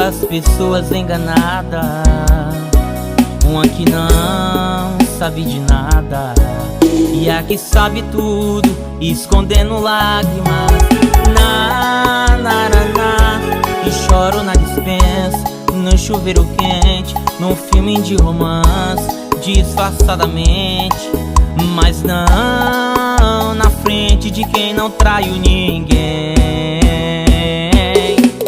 Duas pessoas enganadas, uma que não sabe de nada e a que sabe tudo, escondendo lágrimas. E choro na dispensa, no chuveiro quente, num filme de romance, disfarçadamente, mas não na frente de quem não traiu ninguém.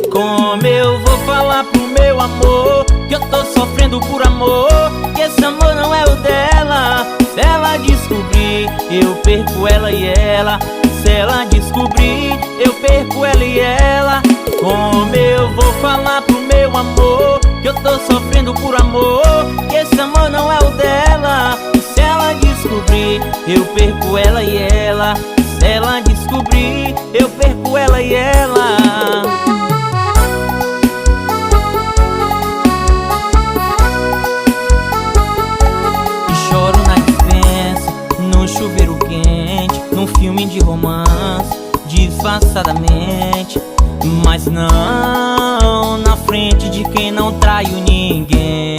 Como eu vou falar pro meu amor que eu tô sofrendo por amor, que esse amor não é o dela? Se ela descobrir, eu perco ela e ela. Se ela descobrir, eu perco ela e ela. Como eu vou falar pro meu amor que eu tô sofrendo por amor, que esse amor não é o dela? Se ela descobrir, eu perco ela e ela. Se ela descobrir, eu perco ela e ela. No chuveiro quente, num filme de romance, disfarçadamente, mas não na frente de quem não traiu ninguém.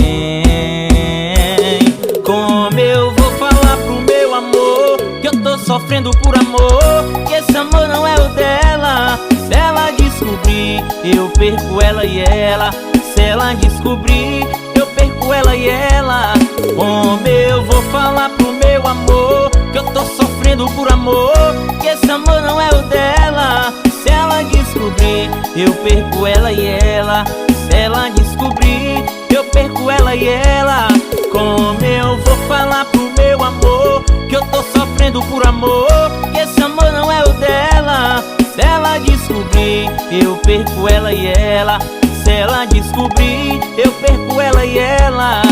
Como eu vou falar pro meu amor que eu tô sofrendo por amor, que esse amor não é o dela? Se ela descobrir, eu perco ela e ela. Se ela descobrir, eu perco ela e ela. Como eu vou falar pro meu amor que eu tô sofrendo por amor, que esse amor não é o dela? Se ela descobrir, eu perco ela e ela. Se ela descobrir, eu perco ela e ela. Como eu vou falar pro meu amor que eu tô sofrendo por amor, que esse amor não é o dela? Se ela descobrir, eu perco ela e ela. Se ela descobrir, eu perco ela e ela.